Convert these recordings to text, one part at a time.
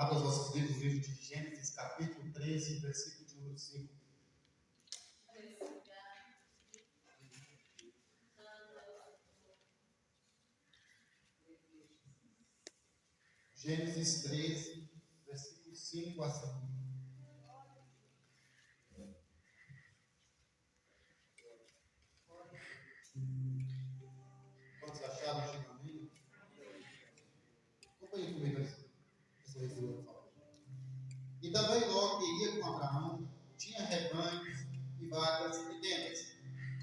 Abra os vossos livros, o livro de Gênesis, capítulo 13, versículo de número 5. Gênesis 13, versículo 5 a 7. Quantos acharam? Digam amém. Acompanhe comigo essa leitura, por favor. E também Ló, que ia com Abraão, tinha rebanhos e vacas e tendas,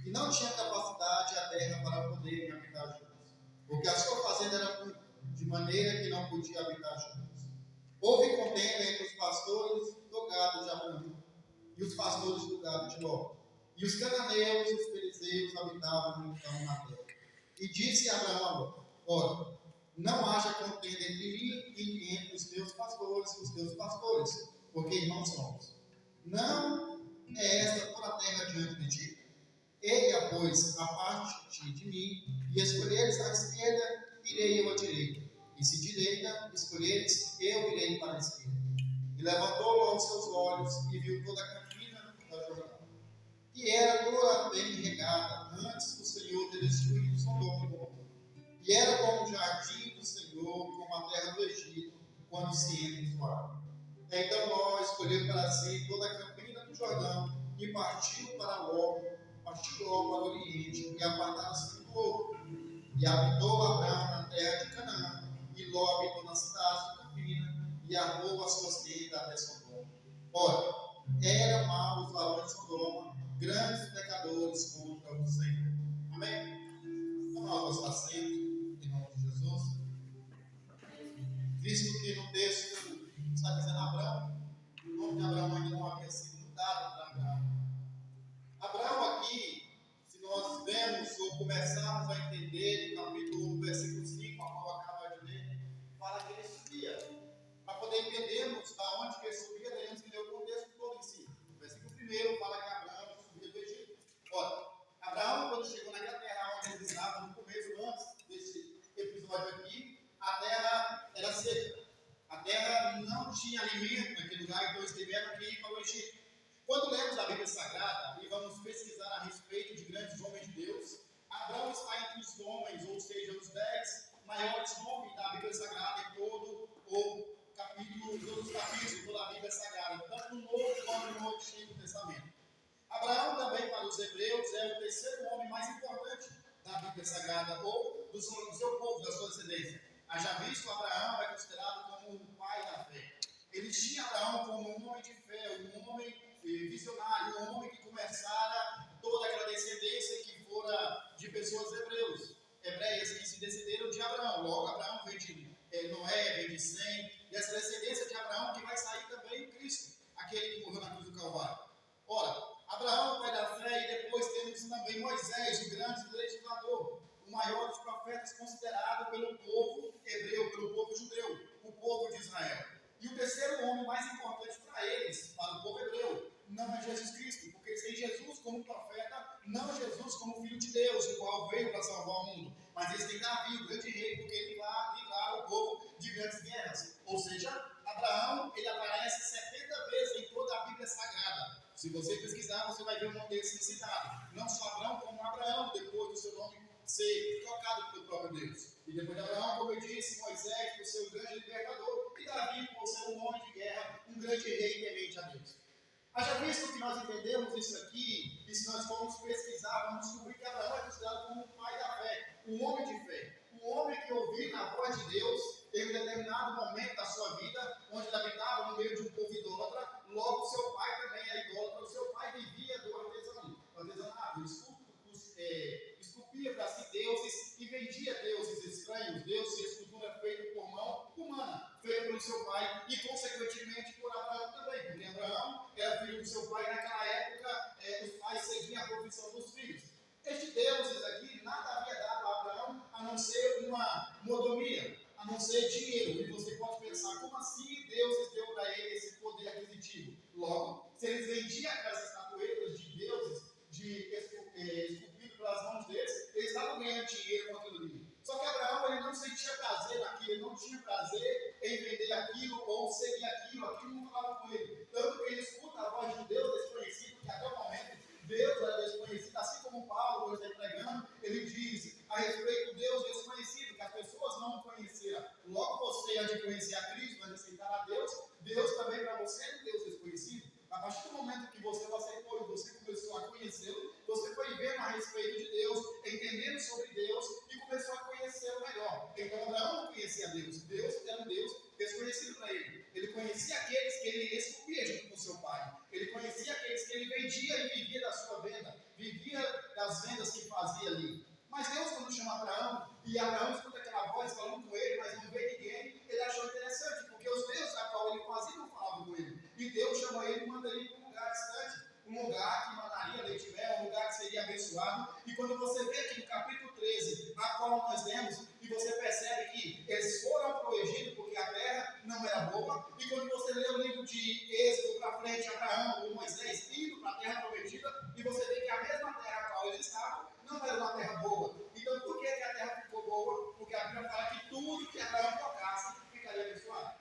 e não tinha capacidade a terra para poderem habitar juntos, porque a sua fazenda era de maneira que não podia habitar juntos. Houve contenda entre os pastores do gado de Abraão e os pastores do gado de Ló. E os cananeus e os fariseus habitavam então na terra. E disse Abraão a Ló: ora, não haja contenda entre mim e entre os teus pastores e os teus pastores, porque irmãos somos. Não é esta toda a terra diante de ti? Ele, pois, a parte de mim, e escolheres à esquerda, irei eu à direita. E se direita escolheres, eu irei para a esquerda. E levantou Ló os seus olhos e viu toda a campina da Jordão, que era toda bem regada, antes do Senhor ter destruído Sodoma e Gomorra. E era como o jardim do Senhor, como a terra do Egito, quando se entra em Zoar. Então Ló escolheu para si toda a campina do Jordão e partiu para o oriente e apartaram-se do outro. E habitou Abraão na terra de Canaã, e Ló habitou nas cidades de campina e armou as suas tendas até Sodoma. Ora, eram maus os varões de Sodoma, grandes pecadores contra o Senhor. Amém? Vamos ao nosso assento, em nome de Jesus. Visto que no texto está dizendo Abraão, o nome de Abraão ainda não havia sido mudado para Abraão. Abraão aqui, se nós vemos ou começarmos a entender no capítulo 1, versículo 5, a qual acaba de ler, fala que ele subia. Para poder entendermos da onde que ele subia, teremos que ler o contexto todo em si. O versículo 1 fala que Abraão subia do Egito. Ora, Abraão, quando chegou naquela terra onde eles estavam no começo, antes desse episódio aqui, a terra era seca. A terra não tinha alimento naquele lugar, então eles tiveram que ir para o Egito. Quando lemos a Bíblia Sagrada e vamos pesquisar a respeito de grandes homens de Deus, Abraão está entre os homens, ou seja, os 10 maiores homens da Bíblia Sagrada em todo o capítulo, todos os capítulos da Bíblia Sagrada, tanto no Novo quanto no Antigo Testamento. Abraão também, para os hebreus, é o terceiro homem mais importante da Bíblia Sagrada, ou do seu povo, da sua descendência. Haja visto, Abraão é considerado como o pai da fé. Ele tinha Abraão como um homem de fé, um homem visionário, um homem que começara toda aquela descendência que fora de pessoas hebreias que se descenderam de Abraão. Logo, Abraão vem de Noé, vem de Sem, dessa descendência de Abraão que vai sair também Cristo, aquele que morreu na cruz do Calvário. Ora, Abraão, pai da fé, e depois temos também Moisés, o grande legislador, o maior dos profetas considerado pelo povo hebreu, pelo povo judeu, o povo de Israel. E o terceiro homem mais importante para eles, para o povo hebreu, não é Jesus Cristo, porque eles têm Jesus como profeta, não Jesus como filho de Deus, o qual veio para salvar o mundo. Mas eles têm Davi, o grande rei, porque ele vai livrar o povo de grandes guerras. Ou seja, Abraão, ele aparece 70 vezes em toda a Bíblia Sagrada. Se você pesquisar, você vai ver o nome dele citado. Não só Abraão, como Abraão, depois do seu nome ser tocado pelo próprio Deus. E depois de Abraão, como eu disse, Moisés, por ser um grande libertador, e Davi, por ser um homem de guerra, um grande rei temente a Deus. Haja visto que nós entendemos isso aqui, e se nós formos pesquisar, vamos descobrir que Abraão é considerado como o pai da fé, um homem de fé, um homem que ouvia a voz de Deus em um determinado momento da sua vida, onde ele habitava no meio de um povo idólatra. Logo, seu pai também era idólatra, o seu pai vivia do artesanato, esculpia para si deuses e vendia deuses estranhos, deuses de escultura feita por mão humana, feita pelo seu pai e, consequentemente, por Abraão também, porque Abraão era filho do seu pai. Naquela época, os pais seguiam a profissão dos filhos. Estes deuses aqui nada havia dado a Abraão a não ser uma mordomia, a não ser dinheiro. E você pode pensar, como assim Deus deu para ele esse poder aquisitivo? Logo, se eles vendiam aquelas estatuetas de deuses, esculpido pelas mãos deles, eles estavam ganhando dinheiro com aquilo ali. Só que Abraão, ele não sentia prazer naquilo, ele não tinha prazer em vender aquilo ou ou seguir aquilo não falava com ele. Tanto que ele escuta a voz de Deus desconhecido, que até o momento Deus era desconhecido, assim como Paulo, quando está pregando, ele diz a respeito do Deus desconhecido, que as pessoas não conheceram. Logo você, antes de conhecer a Cristo, antes de aceitar a Deus, Deus também para você é um Deus desconhecido. A partir do momento que você o aceitou e você começou a conhecê-lo, você foi vendo a respeito de Deus, entendendo sobre Deus e começou a conhecê-lo melhor. Então Abraão não conhecia Deus. Deus era um Deus desconhecido para ele. Ele conhecia aqueles que ele esculpia junto com seu pai. Ele conhecia aqueles que ele vendia e vivia da sua venda. Vivia das vendas que fazia ali. Mas Deus, quando chama Abraão, e Abraão escuta aquela voz falando com ele, mas não vê ninguém, ele achou interessante, porque os deuses a qual ele fazia não falavam com ele. E Deus chama ele e manda ele para um lugar distante, um lugar que manaria leite e mel, um lugar que seria abençoado. E quando você vê aqui no capítulo 13, a qual nós lemos, e você percebe que eles foram para o Egito porque a terra não era boa, e quando você lê o livro de Êxodo para frente, Abraão ou Moisés indo para a terra prometida, e você vê que a mesma terra a qual eles estavam não era uma terra boa. Então por que a terra ficou boa? Porque a Bíblia fala que tudo que Abraão tocasse ficaria abençoado.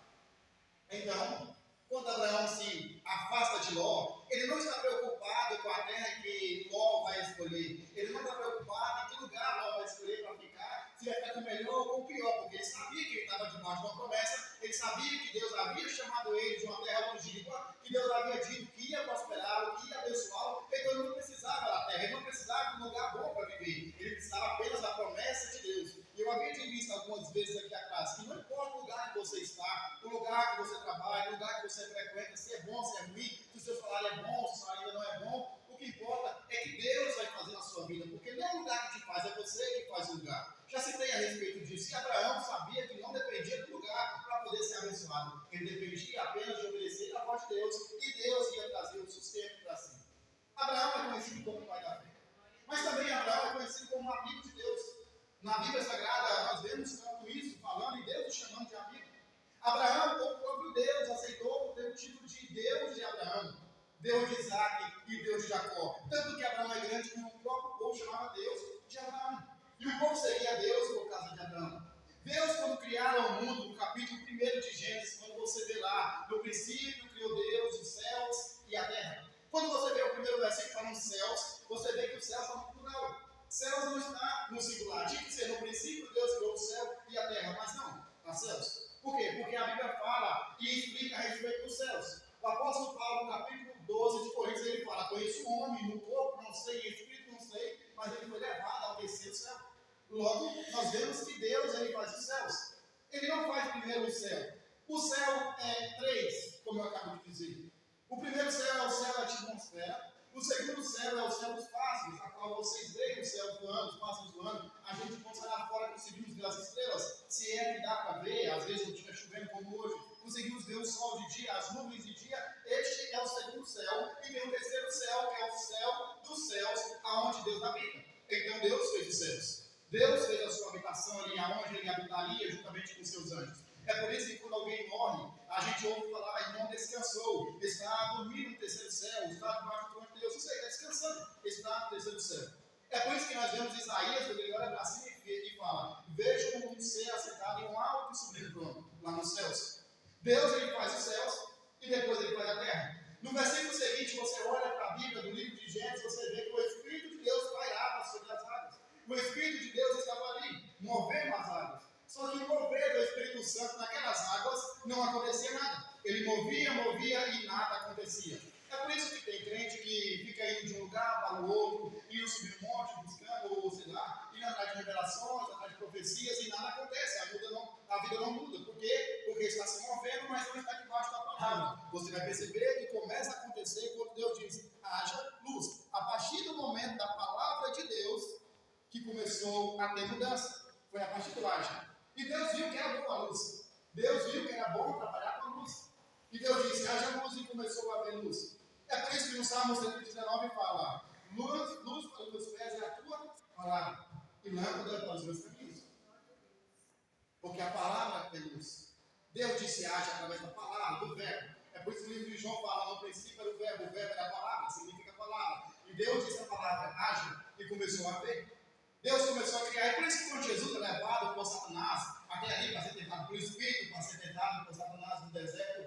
Então, quando Abraão se afasta de Ló, ele não está preocupado com a terra que Ló vai escolher. Ele não está preocupado em que lugar Ló vai escolher para ficar, se vai ficar com o melhor ou com o pior, porque ele sabia que ele estava debaixo de uma promessa, ele sabia que Deus havia chamado ele de uma terra longínqua, que Deus havia dito que ia prosperá-lo, que ia abençoá-lo, então ele não precisava da terra, ele não precisava de um lugar bom para viver, ele precisava apenas da promessa de Deus. E eu havia visto algumas vezes aqui atrás que não importa o lugar que você está, o lugar que você trabalha, o lugar que você frequenta, se é bom, se é ruim, se o seu salário é bom, se o salário não é bom, o que importa é que Deus vai fazer na sua vida, porque não é o lugar que te faz, é você que faz o lugar. Já citei a respeito disso, e Abraão sabia que não dependia do lugar para poder ser abençoado, ele dependia apenas de obedecer à voz de Deus, e Deus ia trazer o sustento para si. Abraão é conhecido como o pai da fé, mas também Abraão é conhecido como amigo de Deus. Na Bíblia Sagrada, nós vemos tanto isso, falando e Deus o chamando de amigo. Abraão, o próprio Deus, aceitou o título de Deus de Abraão, Deus de Isaac e Deus de Jacó. Tanto que Abraão é grande que o próprio povo chamava Deus de Abraão. E o povo seria Deus por causa de Abraão. Deus, quando criaram o mundo, no capítulo 1 de Gênesis, quando você vê lá, no princípio criou Deus os céus e a terra. Quando você vê o primeiro versículo falando céus, você vê que os céus são no plural. Céus não está no singular. Tinha que ser no princípio Deus criou o céu e a terra, mas não, há céus. Por quê? Porque a Bíblia fala e explica a respeito dos céus. O apóstolo Paulo, no capítulo 12 de Coríntios, ele fala: conheço o homem no corpo, não sei, em espírito, não sei, mas ele foi levado ao terceiro céu. Logo, nós vemos que Deus ele faz os céus. Ele não faz primeiro o céu. O céu é três, como eu acabo de dizer. O primeiro céu é o céu da atmosfera. O segundo céu é o céu dos pássaros, a qual vocês veem o céu voando, os pássaros voando. A gente pode lá fora conseguimos ver as estrelas, se é que dá para ver, às vezes não estiver chovendo como hoje. Conseguimos ver o sol de dia, as nuvens de dia. Este é o segundo céu. E tem o terceiro céu, que é o céu dos céus, aonde Deus habita. Então Deus fez os céus. Deus fez a sua habitação ali, aonde ele habitaria, juntamente com seus anjos. É por isso que quando alguém morre, a gente ouve falar: irmão descansou, está dormindo no terceiro céu, está debaixo do trono de Deus. Isso aí, está descansando, está no terceiro céu. É por isso que nós vemos Isaías, quando ele olha para cima e fala: vejo um ser assentado em um alto e sublime trono, lá nos céus. Deus ele faz os céus e depois ele faz a terra. No versículo seguinte, você olha para a Bíblia, do livro de Gênesis, você vê que o Espírito de Deus pairava sobre as águas. O Espírito de Deus estava ali, movendo as águas. Só que o mover do Espírito Santo naquelas águas não acontecia nada. Ele movia e nada acontecia. É por isso que tem crente que fica indo de um lugar para o outro, indo subir um monte, buscando, ou sei lá, indo atrás de revelações, atrás de profecias, e nada acontece. A vida não muda. Por quê? Porque está se movendo, mas não está debaixo da palavra. Você vai perceber que começa a acontecer quando Deus diz: haja luz. A partir do momento da palavra de Deus, que começou a ter mudança. Foi a partir do haja. E Deus viu que era boa a luz. Deus viu que era bom trabalhar com a luz. E Deus disse: haja luz, e começou a haver luz. É por isso que no Salmo 119 fala: luz para os meus pés é a tua palavra, e lâmpada para os meus caminhos. Porque a palavra é luz. Deus disse: haja através da palavra, do verbo. É por isso que o livro de João fala: no princípio era o verbo era a palavra, significa palavra. E Deus disse a palavra: haja, e começou a ver. Deus começou a criar. É por isso que quando Jesus é levado por Satanás, até ali para ser tentado pelo Espírito, para ser tentado por Satanás no deserto,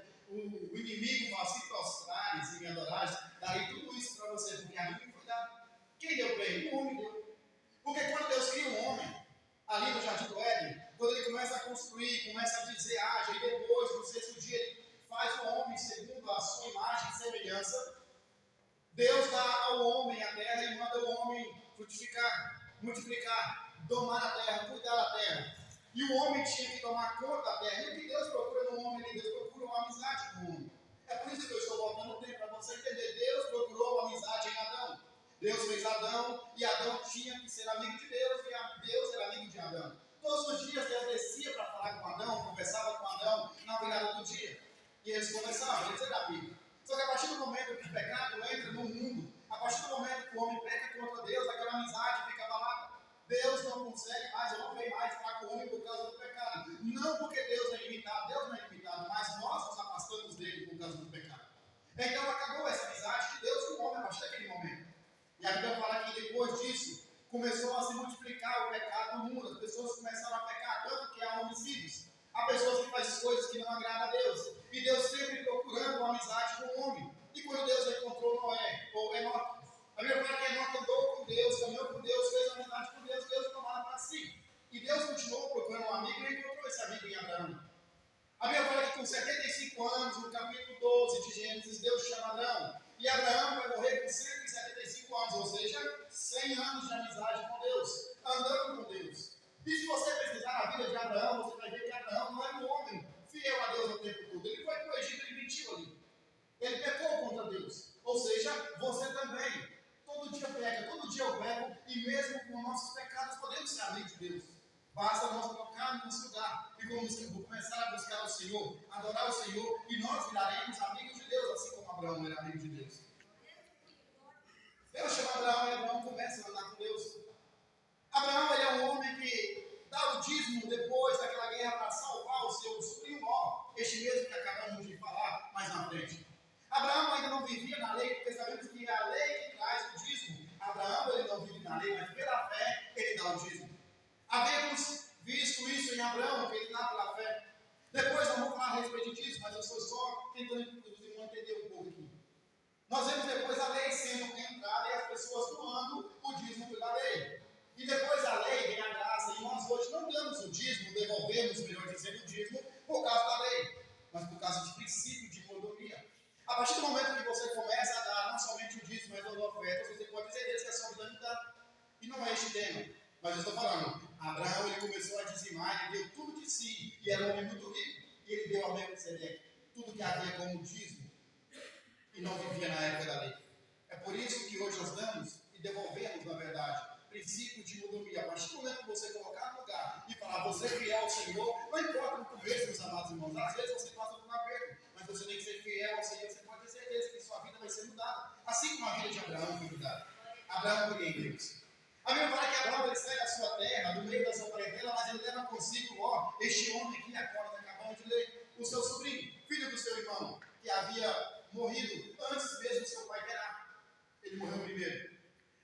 Deus dá ao homem a terra e manda o homem frutificar, multiplicar, domar a terra, cuidar da terra. E o homem tinha que tomar conta da terra. E o que Deus procura no homem? Deus procura uma amizade com o homem. É por isso que eu estou voltando o tempo para você entender. Deus procurou uma amizade em Adão. Deus fez Adão e Adão tinha que ser amigo de Deus e Deus era amigo de Adão. Todos os dias Deus descia para falar com Adão, conversava com Adão na virada do dia. E eles conversavam, eles eram amigos. Só que a partir do momento que o pecado entra no mundo, a partir do momento que o homem peca contra Deus, aquela amizade fica abalada. Deus não consegue mais, ou não vem mais falar com o homem por causa do pecado. Não porque Deus é ilimitado, Deus não é ilimitado, mas nós nos afastamos dele por causa do pecado. Então acabou essa amizade de Deus com o homem a partir daquele momento. E a Bíblia fala que depois disso, começou a se multiplicar o pecado no mundo. As pessoas começaram a pecar, tanto que há homicídios. Há pessoas que fazem coisas que não agradam a Deus. E Deus sempre procurando uma amizade com o homem. E quando Deus encontrou Noé, ou Enoque, a Bíblia fala que Enoque andou com Deus, caminhou com Deus, fez amizade com Deus, Deus tomara para si. E Deus continuou procurando um amigo e encontrou esse amigo em Abraão. A Bíblia fala que com 75 anos, no capítulo 12 de Gênesis, Deus chama Abraão. E Abraão vai morrer com 175 anos, ou seja, 100 anos de amizade com Deus, andando com Deus. E se você pesquisar na vida de Abraão, você vai ver que Abraão não era um homem fiel a Deus o tempo todo. Ele foi para o Egito, ele mentiu ali. Ele pecou contra Deus. Ou seja, você também. Todo dia peca, todo dia eu peco, e mesmo com nossos pecados podemos ser amigos de Deus. Basta nós colocarmos nesse lugar e vamos começar a buscar o Senhor, adorar o Senhor, e nós viraremos amigos de Deus, assim como Abraão era amigo de Deus. Deus chama Abraão e Abraão começa a andar com Deus. Abraão ele é um homem que dá o dízimo depois daquela guerra para salvar o seu sobrinho Ló, este mesmo que acabamos de falar mais na frente. Abraão ainda não vivia na lei, porque sabemos que é a lei que traz o dízimo. Abraão ele não vive na lei, mas pela fé ele dá o dízimo. Havemos visto isso em Abraão, que ele dá pela fé. Depois nós vamos falar a respeito disso, mas eu estou só tentando entender um pouco aqui. Nós vemos depois a lei sendo entrada e as pessoas doando o dízimo pela lei. E depois da lei vem a graça, e nós hoje não damos o dízimo, devolvemos, melhor dizendo, o dízimo por causa da lei, mas por causa de princípio de mordomia. A partir do momento que você começa a dar não somente o dízimo, mas as ofertas, você pode dizer que a sua vida muda. E não é este tema, mas eu estou falando. Abraão ele começou a dizimar, ele deu tudo de si, e era um homem muito rico, e ele deu a Melquisedeque tudo que havia como dízimo, e não vivia na época da lei. É por isso que hoje nós damos e devolvemos, na verdade, princípio de mordomia. A partir do momento que você colocar no lugar e falar, você é fiel ao Senhor, não importa no começo, meus amados irmãos, às vezes você passa por um aperto, mas você tem que ser fiel ao Senhor, você pode ter certeza que sua vida vai ser mudada, assim como a vida de Abraão foi mudada. Abraão foi em Deus. A Bíblia fala que Abraão ele sai da sua terra, do meio da sua parentela, mas ele leva consigo, este homem que agora acabamos de ler, o seu sobrinho, filho do seu irmão, que havia morrido antes mesmo do seu pai Terá. Ele morreu primeiro.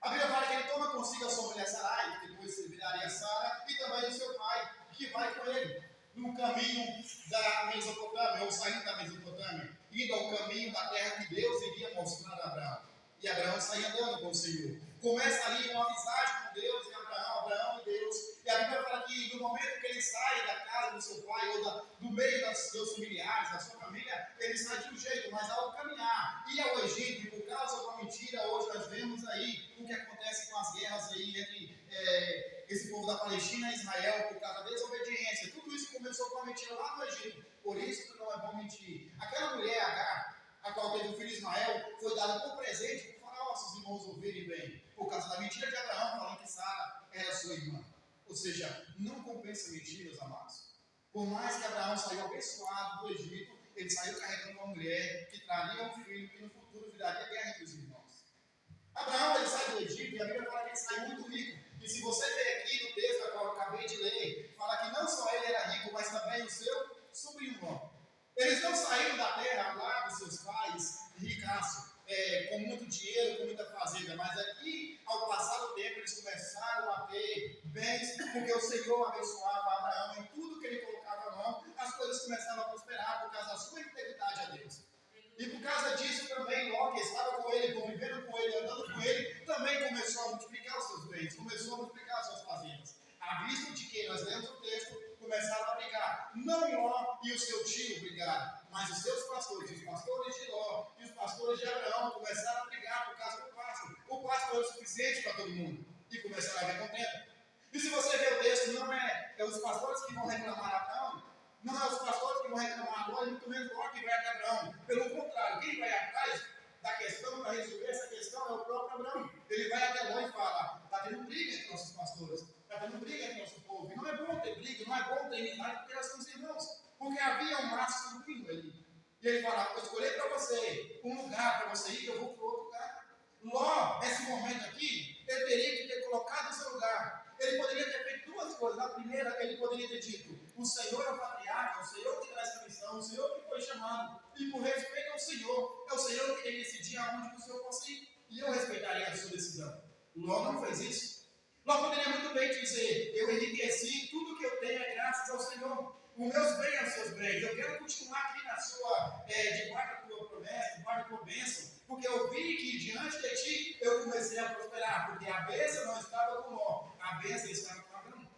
A Bíblia fala que ele toma consigo a sua mulher Sarai, que depois se viraria Sara, e também o seu pai, que vai com ele no caminho da Mesopotâmia, ou saindo da Mesopotâmia, indo ao caminho da terra que Deus iria mostrar a Abraão. E Abraão sai andando com o Senhor. Começa ali uma amizade com Deus, e Abraão e Deus. E a Bíblia fala que no momento que ele sai da casa do seu pai, ou do meio dos seus familiares, da sua família, ele sai de um jeito, mas ao caminhar e ao Egito, e por causa de uma mentira, hoje nós vemos aí o que acontece com as guerras aí entre esse povo da Palestina e Israel, por causa da desobediência. Tudo isso começou com a mentira lá no Egito. Por isso que não é bom mentir. Aquela mulher, Agar, a qual teve o filho Ismael, foi dada por presente para Faraó, se os irmãos ouvirem bem, por causa da mentira de Abraão, falando que Sara era sua irmã. Ou seja, não compensa mentir, meus amados. Por mais que Abraão saiu abençoado do Egito, ele saiu carregando uma mulher que traria um filho que no futuro viraria guerra entre os irmãos. Abraão ele sai do Egito e a Bíblia fala que ele sai muito rico. E se você ver aqui no texto que eu acabei de ler, fala que não só ele era rico, mas também o seu sobrinho. Eles não saíram da terra lá dos seus pais, ricaços, com muito dinheiro, com muita fazenda, mas aqui, ao passar do tempo, eles começaram a ter bens, porque o Senhor abençoava Abraão em tudo que ele colocava a mão, as coisas começaram a prosperar por causa da sua integridade a Deus. E por causa disso também, Ló, que estava com ele, convivendo com ele, andando com ele, também começou a multiplicar os seus bens, começou a multiplicar as suas fazendas. À vista de que nós lemos o texto, começaram a brigar. Não Ló e o seu tio brigaram, Mas os seus pastores, os pastores de Ló e os pastores de Abraão começaram a brigar por causa do pasto. O pasto era o suficiente para todo mundo e começaram a haver contenda. E se você ver o texto, não é os pastores que vão reclamar a Abraão, não é os pastores que vão reclamar a Ló, e muito menos Ló que vai até Abraão. Pelo contrário, quem vai atrás da questão para resolver essa questão é o próprio Abraão. Ele vai até Ló e fala: está tendo briga entre nossos pastores, está tendo briga entre nosso povo. E não é bom ter briga, não é bom ter inimizade, porque nós somos irmãos. Porque havia um laço sanguíneo ali. E ele fala: eu escolhi para você um lugar para você ir, eu vou para outro lugar. Ló, nesse momento aqui, ele teria que ter colocado o seu lugar. Ele poderia ter feito duas coisas. Na primeira, ele poderia ter dito: o Senhor é o patriarca, o Senhor que dá essa missão, o Senhor que foi chamado. E por respeito ao Senhor, é o Senhor que tem que decidir aonde que o Senhor possa ir. E eu respeitaria a sua decisão. Ló não fez isso. Ló poderia muito bem dizer: eu enriqueci, tudo que eu tenho é graças ao Senhor. Os meus bens são os seus bens. Eu quero continuar aqui na sua, debaixo da tua promessa, debaixo da tua bênção, porque eu vi que diante de ti eu comecei a prosperar, porque a bênção não estava com Ló, a bênção estava com Abraão.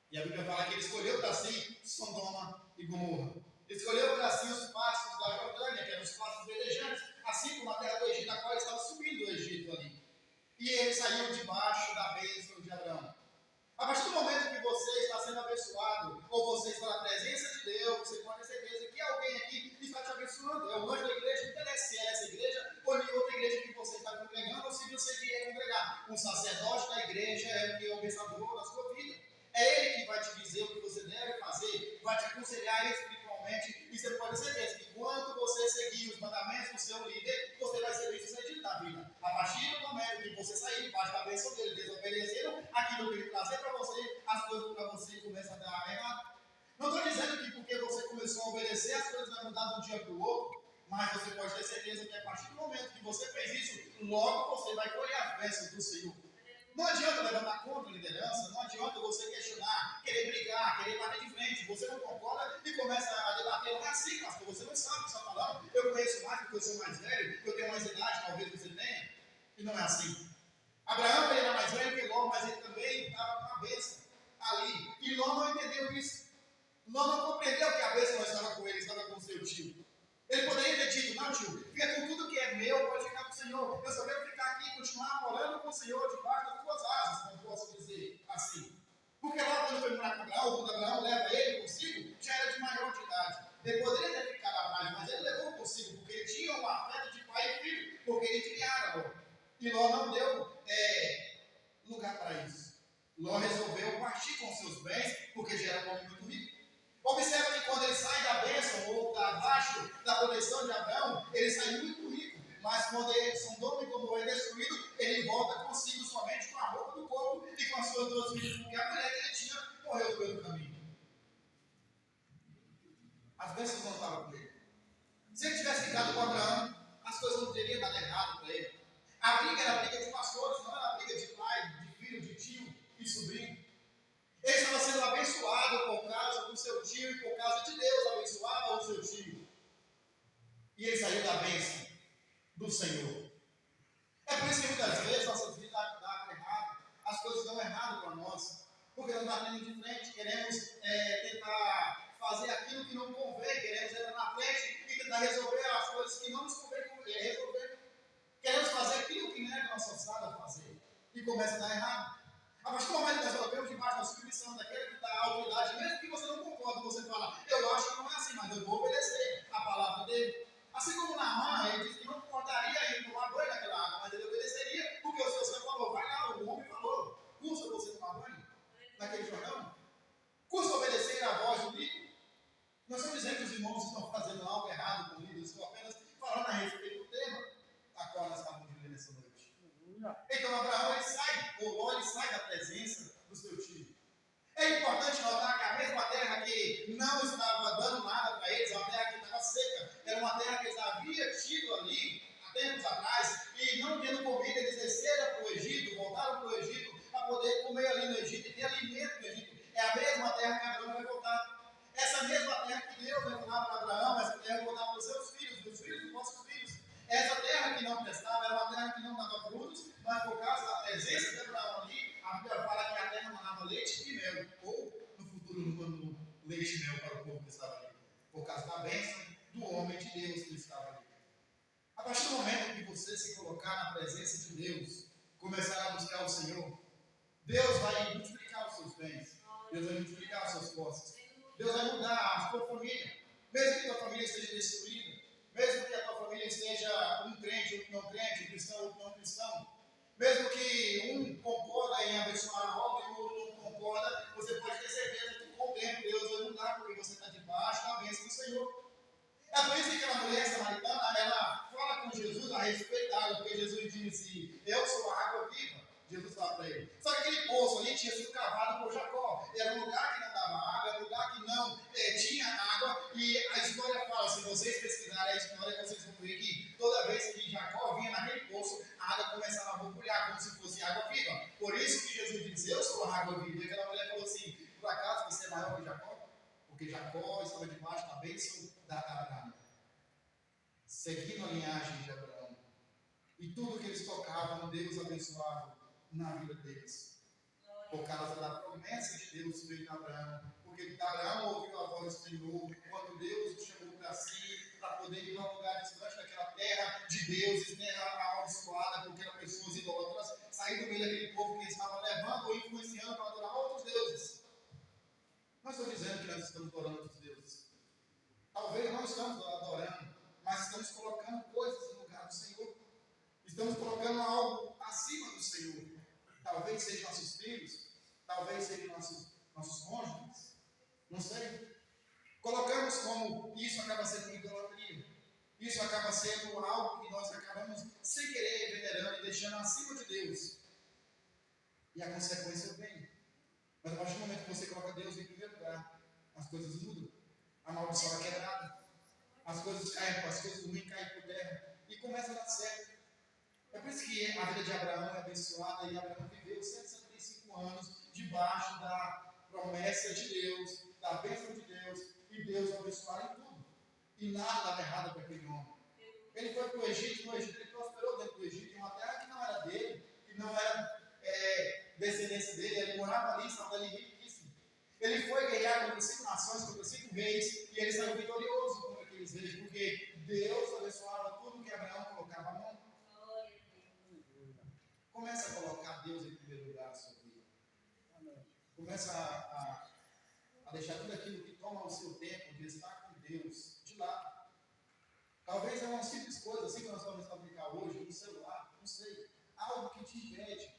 E a Bíblia fala que ele escolheu para si Sodoma e Gomorra. Ele escolheu para si os pastos da Jordânia, que eram os pastos verdejantes, assim como a terra do Egito, a qual estava subindo do Egito ali. E ele saiu debaixo da bênção de Abraão. A partir do momento que você está sendo abençoado, ou você está na presença de Deus, você pode ter certeza que alguém aqui está te abençoando. É o anjo da igreja, não interessa se é essa igreja ou em outra igreja que você está congregando, ou se você vier congregar. O sacerdote da igreja é o que é o abençoador da sua vida. É ele que vai te dizer o que você deve fazer, vai te aconselhar espiritualmente, e você pode ter certeza que quando você seguir os mandamentos do seu líder, você vai ser bem sucedido na vida. A partir do momento que você sair debaixo da bênção dele, desobedeceram aquilo que ele trazer para você, as coisas para você começam a dar errado. Não estou dizendo que porque você começou a obedecer, as coisas vão mudar de um dia para o outro, mas você pode ter certeza que a partir do momento que você fez isso, logo você vai colher as bênçãos do Senhor. Não adianta levantar contra a liderança, não adianta você questionar, querer brigar, querer bater de frente. Você não concorda e começa a debater. Não é assim, pastor, você não sabe o que está falando. Eu conheço mais porque eu sou mais velho, eu tenho mais idade, talvez você tenha. E não é assim. Abraão ele era mais velho que Ló, mas ele também estava com a bênção ali. E Ló não entendeu isso. Ló não compreendeu que a bênção não estava com ele, estava com o seu tio. Ele poderia ter dito: não, tio, fica com tudo que é meu, pode ficar com o Senhor. Eu só quero ficar aqui e continuar morando com o Senhor debaixo das tuas asas, como posso dizer assim. Porque lá quando foi morar com Abraão, quando Abraão leva ele consigo, já era de maior de idade. Ele poderia ter ficado atrás, mas ele levou consigo, porque ele tinha um afeto de pai e filho, porque ele criara Ló. E Ló não deu lugar para isso. Ló resolveu partir com seus bens, porque já era um homem muito rico. Observa que quando ele sai da bênção ou abaixo da proteção de Abraão, ele sai muito rico. Mas quando Sodoma e Gomorra é destruído, ele volta consigo somente com a roupa do corpo e com as suas duas filhas, porque a mulher que ele tinha morreu no meio do caminho. As bênçãos não estavam com ele. Se ele tivesse ficado com Abraão, as coisas não teriam dado errado para ele. A briga era a briga de pastores, não era a briga de pai, de filho, de tio e sobrinho. Ele estava sendo abençoado por causa do seu tio e por causa de Deus abençoava o seu tio. E ele saiu da bênção do Senhor. É por isso que muitas vezes nossas vidas dão errado, as coisas dão errado para nós, porque não está indo de frente, queremos tentar fazer aquilo que não convém, queremos entrar na frente e tentar resolver as coisas que não nos convém resolver. Queremos fazer aquilo que não é nossa alçada a fazer e começa a dar errado. A partir do momento que nós colocamos debaixo da submissão daquele que dá a autoridade, mesmo que você não concorde, você fala: eu acho que não é assim, mas eu vou obedecer a palavra dele. Assim como Naamã, ele disse que não concordaria em tomar banho naquela água, mas ele obedeceria, porque o Senhor falou: vai lá, o homem falou, custa você tomar banho naquele Jordão? Custa obedecer à voz do líder? Não estou dizendo que os irmãos estão fazendo algo errado com o líder, estou apenas falando a respeito do tema a qual nós estamos vivendo nessa noite. Então Abraão ele sai, ou Ló ele sai da presença do seu tio. É importante notar que a mesma terra que não estava dando nada para eles, uma terra que estava seca, era uma terra que eles haviam tido ali há tempos atrás, e não tendo comida, eles desceram para o Egito, voltaram para o Egito, para poder comer ali no Egito e ter alimento no Egito. É a mesma terra que Abraão vai voltar. Essa mesma terra que Deus vai dar para Abraão, essa terra vai voltar para os seus filhos, dos filhos dos nossos filhos. Essa terra que não prestava era uma terra que não dava frutos, mas por causa da presença de Abraão ali, a Bíblia fala que a terra mandava leite e mel, ou no futuro no leite e mel para o povo que estava ali, por causa da bênção do de Deus que estava ali. A partir do momento que você se colocar na presença de Deus, começar a buscar o Senhor, Deus vai multiplicar os seus bens, Deus vai multiplicar as suas posses, Deus vai mudar a sua família, mesmo que a tua família esteja destruída, mesmo que a tua família esteja um crente, outro não crente, um cristão, outro não cristão, mesmo que um concorda em abençoar a obra e o outro não concorda, você pode ter certeza que com o tempo Deus vai mudar, porque você está debaixo da bênção do Senhor. É por isso que aquela mulher samaritana, ela fala com Jesus a respeito da água, porque Jesus disse, eu sou a água viva. Jesus fala para ele. Só que aquele poço ali tinha sido cavado por Jacó. Era um lugar que não dava água, era um lugar que não tinha água. E a história fala, se vocês pesquisarem a história, vocês vão ver que toda vez que Jacó vinha naquele poço, a água começava a borbulhar, como se fosse água viva. Por isso que Jesus disse, eu sou a água viva. E aquela mulher falou assim, por acaso você é maior que Jacó? Porque Jacó estava debaixo da bênção da Abraão, seguindo a linhagem de Abraão. E tudo que eles tocavam, Deus abençoava na vida deles. Por causa da promessa de Deus feita a Abraão. Porque Abraão ouviu a voz do Senhor quando Deus o chamou para si, para poder ir a um lugar distante daquela terra de Deus, terra amaldiçoada, porque eram pessoas idólatras, sair do meio daquele povo que eles estavam levando ou influenciando para adorar outros deuses. Não estou dizendo que nós estamos adorando outros deuses. Talvez não estamos adorando, mas estamos colocando coisas no lugar do Senhor. Estamos colocando algo acima do Senhor. Talvez sejam nossos filhos, talvez sejam nossos cônjuges, não sei. Colocamos como isso acaba sendo idolatria. Isso acaba sendo algo que nós acabamos sem querer venerando e deixando acima de Deus. E a consequência vem. Mas a partir do momento que você coloca Deus em primeiro lugar, as coisas mudam. A maldição é quebrada. As coisas caem, as coisas ruins caem por terra. E começa a dar certo. É por isso que a vida de Abraão é abençoada e Abraão viveu 175 anos debaixo da promessa de Deus, da bênção de Deus, e Deus abençoou em tudo. E nada dava errado para aquele homem. Ele foi para o Egito, no Egito ele prosperou dentro do Egito, em uma terra que não era dele, que não era descendência dele, ele morava ali, estava ali riquíssimo. Ele foi guerrear contra 5 nações, contra 5 reis, e ele saiu vitorioso contra aqueles reis, porque Deus abençoava tudo que Abraão colocava a mão. Começa a colocar Deus em primeiro lugar na sua vida. Começa a deixar tudo aquilo que toma o seu tempo de estar com Deus de lado. Talvez é uma simples coisa, assim que nós vamos aplicar hoje, no celular, não sei. Algo que te impede.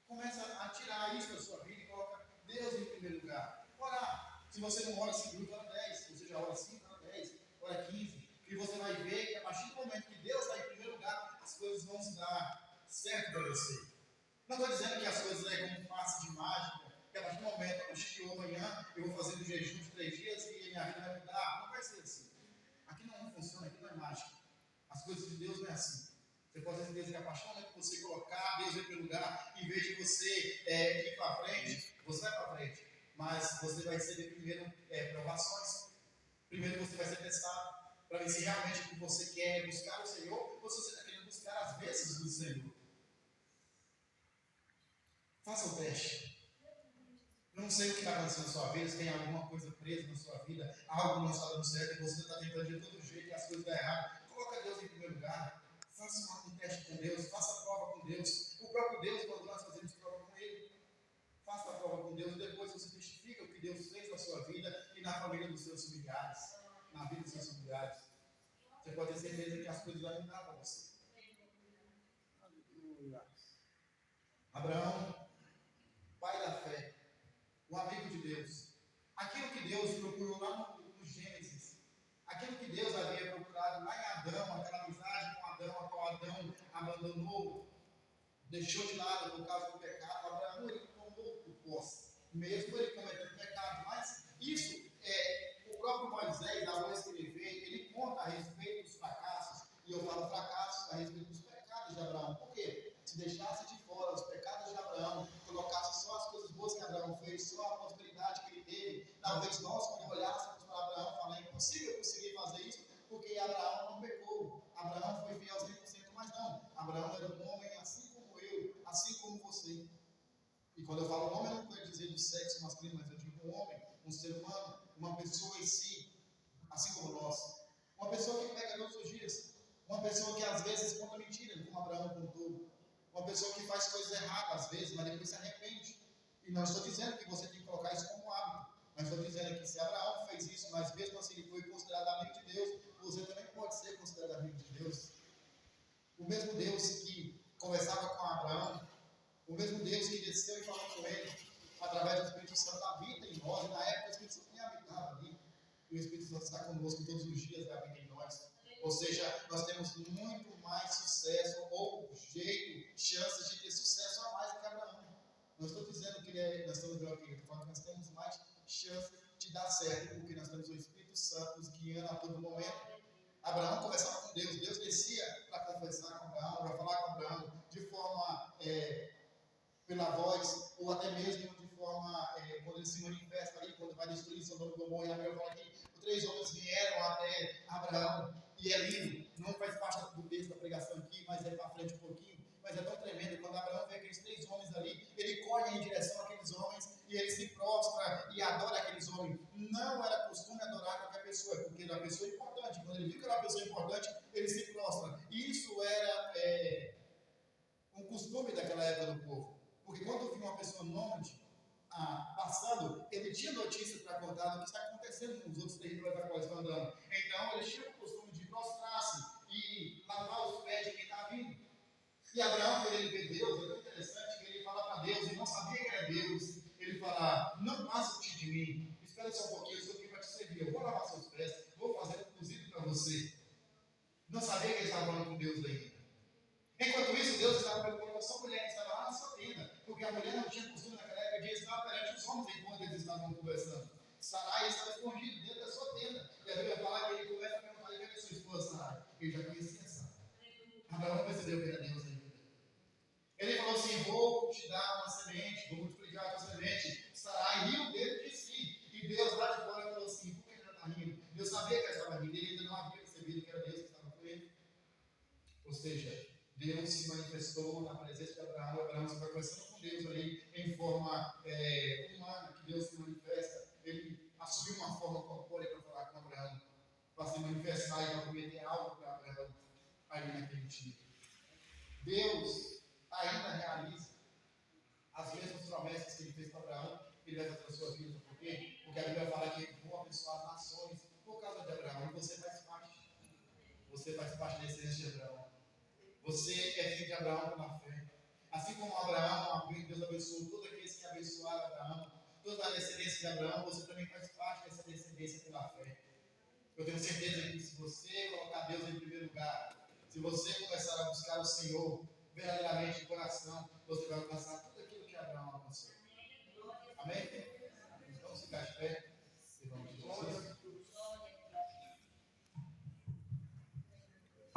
Começa a tirar isso da sua vida e coloca Deus em primeiro lugar. Orar. Se você não ora 5 minutos, ora 10. Se você já ora 5, ora 10. Ora 15. E você vai ver que a partir do momento que Deus está em primeiro lugar, as coisas vão se dar certo para você. Não estou dizendo que as coisas é como um passe de mágica, que a partir do momento, a partir de amanhã, eu vou fazer um jejum de 3 dias e minha vida vai mudar. Não vai ser assim. Aqui não funciona, aqui não é mágica. As coisas de Deus não é assim. Você pode ter certeza que a partir do momento que você colocar Deus em primeiro lugar, em vez de você ir para frente, você vai para frente. Mas você vai receber primeiro provações. Primeiro você vai ser testado. Para ver se realmente o que você quer é buscar o Senhor ou se você está querendo buscar as bênçãos do Senhor. Faça o teste. Não sei o que está acontecendo na sua vida, se tem alguma coisa presa na sua vida, algo não está dando certo e você está tentando de todo jeito e as coisas estão erradas. Coloca Deus em primeiro lugar. Faça um teste com Deus, faça a prova com Deus. O próprio Deus, quando nós fazemos prova com Ele, faça a prova com Deus e depois você testifica o que Deus fez na sua vida e na família dos seus familiares, na vida dos seus familiares. Você pode ter certeza que as coisas vão mudar para você. Abraão, pai da fé, o amigo de Deus, aquilo que Deus procurou lá no Gênesis, aquilo que Deus havia procurado lá em Adão, aquela amizade com Adão, a qual Adão abandonou, deixou de lado por causa do pecado. Abraão, ele tomou por posse, mesmo ele cometendo pecado, mas isso o próprio Moisés, da voz que ele vê, ele conta a respeito dos fracassos, e eu falo fracassos a respeito dos pecados de Abraão. Por quê? Se deixasse de fora os pecados de Abraão, colocasse só as coisas boas que Abraão fez, só a prosperidade que ele teve, talvez nós, quando olhássemos para Abraão, falar, é impossível eu conseguir fazer isso, porque Abraão não pecou. Abraão foi fiel 100%, mas não. Abraão era um homem assim como eu, assim como você. E quando eu falo homem, eu não quero dizer do sexo masculino, mas eu digo um homem, um ser humano, uma pessoa em si, assim como nós. Uma pessoa que pega Uma pessoa que faz coisas erradas às vezes, mas depois se arrepende. E não estou dizendo que você tem que colocar isso como hábito. Mas estou dizendo que se Abraão fez isso, mas mesmo assim ele foi considerado amigo de Deus, você também pode ser considerado amigo de Deus. O mesmo Deus que conversava com Abraão, o mesmo Deus que desceu e falou com ele, através do Espírito Santo, habita em nós. E na época o Espírito Santo nem habitava ali. E o Espírito Santo está conosco todos os dias e habita em nós. Ou seja, nós temos muito mais sucesso, ou jeito, chances de ter sucesso a mais do que Abraão. Não estou dizendo que nós estamos aqui, eu estou falando que nós temos mais chance de dar certo, porque nós temos o Espírito Santo nos guiando a todo momento. Abraão conversava com Deus, Deus descia para conversar com Abraão, para falar com Abraão de forma pela voz, ou até mesmo de forma, quando ele se manifesta ali, quando vai destruir Sodoma e Gomorra, e a Bíblia fala que os 3 homens vieram até Abraão, e é lindo, não faz parte do texto da pregação aqui, mas é para frente um pouquinho, mas é tão tremendo, quando Abraão vê aqueles 3 homens ali, ele corre em direção àqueles homens, e ele se prostra e adora aqueles homens. Não era costume adorar qualquer pessoa, porque era uma pessoa importante, quando ele viu que era uma pessoa importante, ele se prostra. Isso era um costume daquela época do povo. Porque quando vinha uma pessoa nômade passando, ele tinha notícia para contar do que está acontecendo nos outros territórios da qual estão andando. Então, eles tinham o costume de prostrar-se e lavar os pés de quem está vindo. E Abraão, quando ele vê Deus, é tão interessante que ele fala para Deus, ele não sabia que era Deus. Ele fala: não passe de mim, espera só um pouquinho, eu estou aqui para te servir. Eu vou lavar seus pés, vou fazer um cozido para você. Não sabia que ele estava falando com Deus ainda. Enquanto isso, Deus estava preocupado com a sua mulher que estava lá na sua tenda, porque a mulher não tinha costume naquela época de estar perante os homens enquanto eles estavam conversando. Sarai estava escondido dentro da sua tenda. E a Bíblia fala que ele começa a perguntar: cadê a sua esposa, Sarai? Ele já conhecia Sarai. Abraão percebeu que era Deus ainda. Ele falou assim: vou te dar uma semente, vou multiplicar a tua semente. Sarai riu dentro de si. E Deus lá de fora falou assim: por que ele está rindo? Deus sabia que ele estava rindo, ele ainda não havia percebido que era Deus que estava com ele. Ou seja, Deus se manifestou na presença de Abraão. Abraão estava conversando com Deus ali em forma humana, que Deus se manifesta. Ele assumiu uma forma corpórea para falar com Abraão, para se manifestar e para prometer algo para Abraão ali naquele dia. Deus ainda realiza as mesmas promessas que ele fez para Abraão, ele vai fazer a sua vida. Por quê? Porque a Bíblia fala que vou abençoar as nações por causa de Abraão, e você faz parte. Você faz parte da essência de Abraão. Você é filho de Abraão pela fé. Assim como Abraão, Deus abençoou todos aqueles que abençoaram Abraão, toda a descendência de Abraão, você também faz parte dessa descendência pela fé. Eu tenho certeza que se você colocar Deus em primeiro lugar, se você começar a buscar o Senhor verdadeiramente de coração, você vai alcançar tudo aquilo que Abraão alcançou. Amém? Então, se ficar de pé.